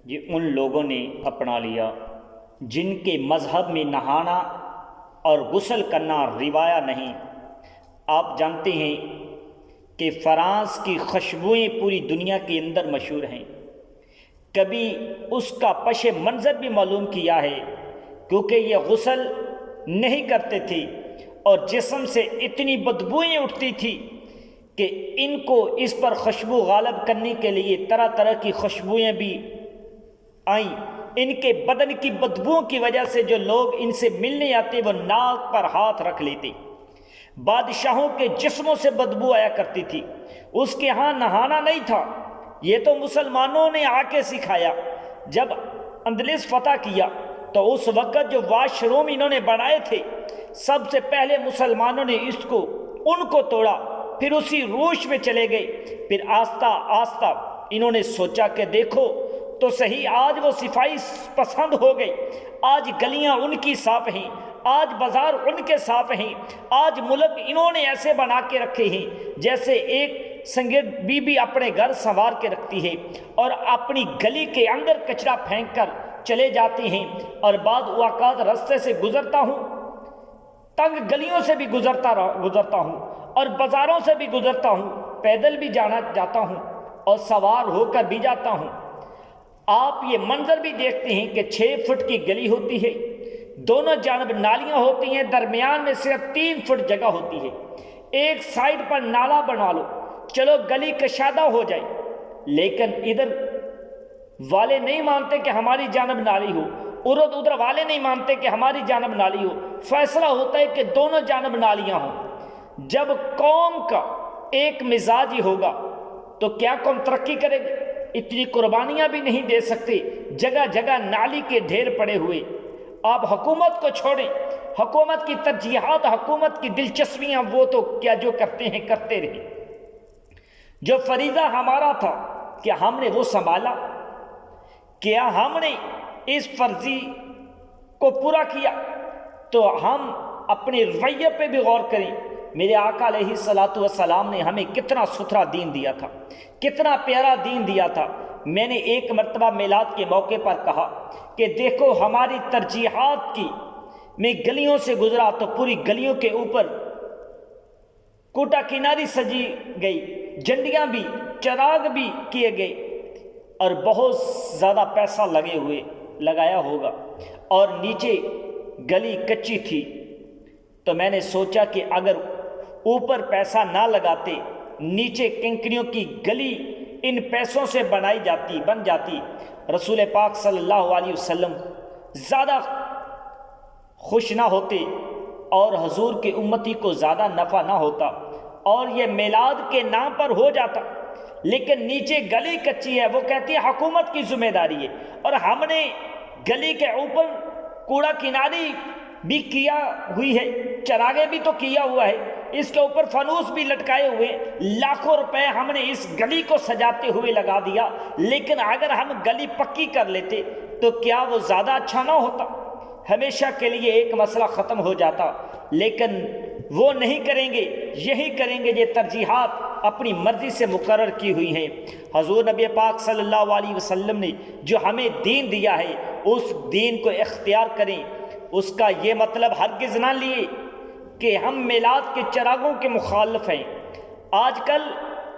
یہ ان لوگوں نے اپنا لیا جن کے مذہب میں نہانا اور غسل کرنا روایہ نہیں۔ آپ جانتے ہیں کہ فرانس کی خوشبوئیں پوری دنیا کے اندر مشہور ہیں۔ کبھی اس کا پس منظر بھی معلوم کیا ہے، کیونکہ یہ غسل نہیں کرتے تھے اور جسم سے اتنی بدبوئیں اٹھتی تھی کہ ان کو اس پر خوشبو غالب کرنے کے لیے طرح طرح کی خوشبوئیں بھی آئیں۔ ان کے بدن کی بدبوؤں کی وجہ سے جو لوگ ان سے ملنے آتے وہ ناک پر ہاتھ رکھ لیتے۔ بادشاہوں کے جسموں سے بدبو آیا کرتی تھی۔ اس کے ہاں نہانا نہیں تھا، یہ تو مسلمانوں نے آ کے سکھایا۔ جب اندلس فتح کیا تو اس وقت جو واش روم انہوں نے بنائے تھے، سب سے پہلے مسلمانوں نے ان کو توڑا، پھر اسی روش میں چلے گئے۔ پھر آہستہ آہستہ انہوں نے سوچا کہ دیکھو تو صحیح، آج وہ صفائی پسند ہو گئی، آج گلیاں ان کی صاف ہیں، آج بازار ان کے صاف ہیں، آج ملک انہوں نے ایسے بنا کے رکھے ہیں جیسے ایک سنگیت بی اپنے گھر سنوار کے رکھتی ہے، اور اپنی گلی کے اندر کچرا پھینک کر چلے جاتے ہیں۔ اور بعض اوقات رستے سے گزرتا ہوں، تنگ گلیوں سے بھی گزرتا ہوں اور بازاروں سے بھی گزرتا ہوں، پیدل بھی جاتا ہوں اور سوار ہو کر بھی جاتا ہوں۔ آپ یہ منظر بھی دیکھتے ہیں کہ 6 فٹ کی گلی ہوتی ہے، دونوں جانب نالیاں ہوتی ہیں، درمیان میں صرف 3 فٹ جگہ ہوتی ہے۔ ایک سائیڈ پر نالا بنا لو، چلو گلی کشادہ ہو جائے، لیکن ادھر والے نہیں مانتے کہ ہماری جانب نالی ہو، ادھر والے نہیں مانتے کہ ہماری جانب نالی ہو۔ فیصلہ ہوتا ہے کہ دونوں جانب نالیاں ہوں۔ جب قوم کا ایک مزاج ہی ہوگا تو کیا قوم ترقی کرے گی؟ اتنی قربانیاں بھی نہیں دے سکتے، جگہ جگہ نالی کے ڈھیر پڑے ہوئے۔ آپ حکومت کو چھوڑیں، حکومت کی ترجیحات، حکومت کی دلچسپیاں، وہ تو کیا جو کرتے ہیں کرتے رہیں۔ جو فریضہ ہمارا تھا کیا ہم نے وہ سنبھالا؟ کیا ہم نے اس فرضی کو پورا کیا؟ تو ہم اپنے رویے پہ بھی غور کریں۔ میرے آقا علیہ الصلاۃ والسلام نے ہمیں کتنا ستھرا دین دیا تھا، کتنا پیارا دین دیا تھا۔ میں نے ایک مرتبہ میلاد کے موقع پر کہا کہ دیکھو ہماری ترجیحات کی، میں گلیوں سے گزرا تو پوری گلیوں کے اوپر کوٹا کناری سجی گئی، جھنڈیاں بھی، چراغ بھی کیے گئے، اور بہت زیادہ پیسہ لگایا ہوگا، اور نیچے گلی کچی تھی۔ تو میں نے سوچا کہ اگر اوپر پیسہ نہ لگاتے، نیچے کنکریوں کی گلی ان پیسوں سے بن جاتی، رسول پاک صلی اللہ علیہ وسلم زیادہ خوش نہ ہوتے اور حضور کے امتی کو زیادہ نفع نہ ہوتا، اور یہ میلاد کے نام پر ہو جاتا۔ لیکن نیچے گلی کچی ہے، وہ کہتی ہے حکومت کی ذمہ داری ہے، اور ہم نے گلی کے اوپر کوڑا کناری بھی کیا ہوئی ہے، چراغے بھی تو کیا ہوا ہے، اس کے اوپر فانوس بھی لٹکائے ہوئے، لاکھوں روپے ہم نے اس گلی کو سجاتے ہوئے لگا دیا۔ لیکن اگر ہم گلی پکی کر لیتے تو کیا وہ زیادہ اچھا نہ ہوتا؟ ہمیشہ کے لیے ایک مسئلہ ختم ہو جاتا، لیکن وہ نہیں کریں گے، یہی کریں گے یہ ترجیحات اپنی مرضی سے مقرر کی ہوئی ہیں۔ حضور نبی پاک صلی اللہ علیہ وسلم نے جو ہمیں دین دیا ہے، اس دین کو اختیار کریں۔ اس کا یہ مطلب ہرگز نہ لیے کہ ہم میلاد کے چراغوں کے مخالف ہیں۔ آج کل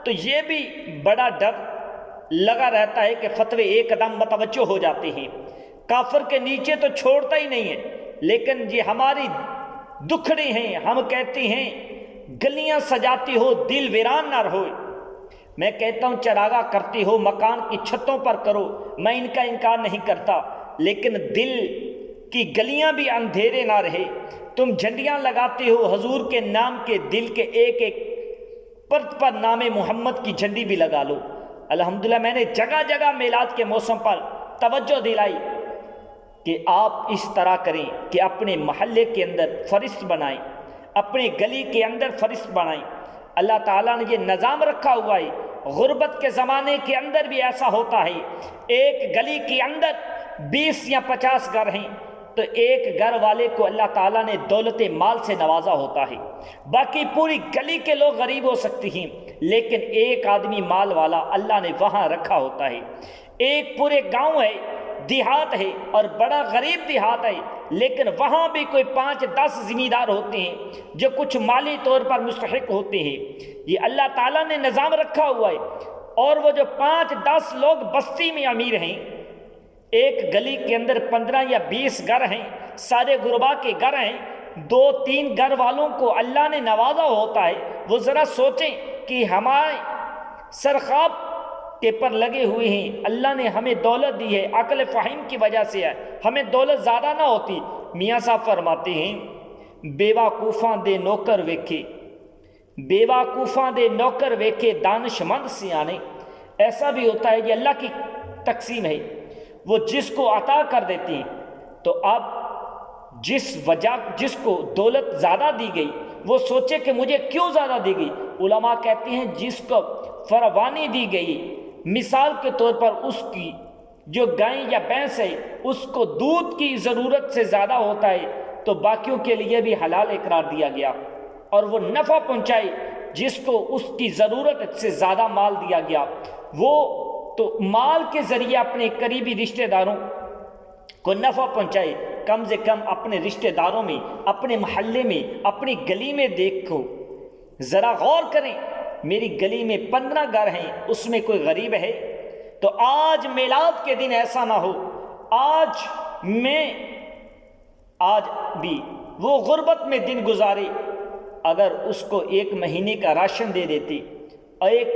تو یہ بھی بڑا ڈر لگا رہتا ہے کہ فتوے ایک قدم متوجہ ہو جاتے ہیں، کافر کے نیچے تو چھوڑتا ہی نہیں ہے۔ لیکن یہ ہماری دکھڑے ہیں، ہم کہتے ہیں گلیاں سجاتی ہو دل ویران نہ رہو۔ میں کہتا ہوں چراغا کرتی ہو مکان کی چھتوں پر کرو، میں ان کا انکار نہیں کرتا، لیکن دل کی گلیاں بھی اندھیرے نہ رہے۔ تم جھنڈیاں لگاتے ہو حضور کے نام کے، دل کے ایک ایک پرت پر نام محمد کی جھنڈی بھی لگا لو۔ الحمدللہ میں نے جگہ جگہ میلاد کے موسم پر توجہ دلائی کہ آپ اس طرح کریں کہ اپنے محلے کے اندر فرشت بنائیں، اپنے گلی کے اندر فرشت بنائیں۔ اللہ تعالیٰ نے یہ نظام رکھا ہوا ہے۔ غربت کے زمانے کے اندر بھی ایسا ہوتا ہے، ایک گلی کے اندر 20 یا 50 گھر ہیں تو ایک گھر والے کو اللہ تعالیٰ نے دولت مال سے نوازا ہوتا ہے، باقی پوری گلی کے لوگ غریب ہو سکتے ہیں، لیکن ایک آدمی مال والا اللہ نے وہاں رکھا ہوتا ہے۔ ایک پورے گاؤں ہے، دیہات ہے، اور بڑا غریب دیہات ہے، لیکن وہاں بھی کوئی 5-10 ذمہ دار ہوتے ہیں جو کچھ مالی طور پر مستحق ہوتے ہیں۔ یہ اللہ تعالیٰ نے نظام رکھا ہوا ہے، اور وہ جو 5-10 لوگ بستی میں امیر ہیں، ایک گلی کے اندر 15 یا 20 گھر ہیں، سارے غربا کے گھر ہیں، 2-3 گھر والوں کو اللہ نے نوازا ہوتا ہے۔ وہ ذرا سوچیں کہ ہمارے سرخاب کے پر لگے ہوئے ہیں، اللہ نے ہمیں دولت دی ہے، عقل فہم کی وجہ سے ہے، ہمیں دولت زیادہ نہ ہوتی۔ میاں صاحب فرماتے ہیں بیوقوفاں دے نوکر ویکھے، بیوقوفاں دے نوکر ویکھے دانش مند سیانے۔ ایسا بھی ہوتا ہے، یہ اللہ کی تقسیم ہے، وہ جس کو عطا کر دیتے ہیں۔ تو اب جس کو دولت زیادہ دی گئی وہ سوچے کہ مجھے کیوں زیادہ دی گئی۔ علماء کہتے ہیں جس کو فراوانی دی گئی، مثال کے طور پر اس کی جو گائے یا بھینس ہے اس کو دودھ کی ضرورت سے زیادہ ہوتا ہے تو باقیوں کے لیے بھی حلال اقرار دیا گیا، اور وہ نفع پہنچائے جس کو اس کی ضرورت سے زیادہ مال دیا گیا، وہ تو مال کے ذریعے اپنے قریبی رشتہ داروں کو نفع پہنچائے۔ کم سے کم اپنے رشتہ داروں میں، اپنے محلے میں، اپنی گلی میں دیکھو، ذرا غور کریں، میری گلی میں 15 گھر ہیں، اس میں کوئی غریب ہے؟ تو آج میلاد کے دن ایسا نہ ہو، آج بھی وہ غربت میں دن گزارے، اگر اس کو 1 مہینے کا راشن دے دیتے اور ایک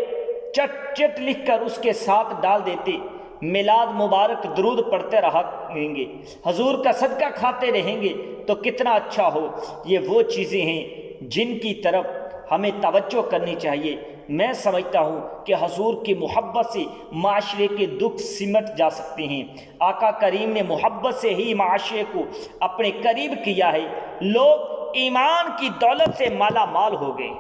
چٹ لکھ کر اس کے ساتھ ڈال دیتے، میلاد مبارک درود پڑھتے رہیں گے، حضور کا صدقہ کھاتے رہیں گے تو کتنا اچھا ہو۔ یہ وہ چیزیں ہیں جن کی طرف ہمیں توجہ کرنی چاہیے۔ میں سمجھتا ہوں کہ حضور کی محبت سے معاشرے کے دکھ سمٹ جا سکتے ہیں۔ آقا کریم نے محبت سے ہی معاشرے کو اپنے قریب کیا ہے، لوگ ایمان کی دولت سے مالا مال ہو گئے۔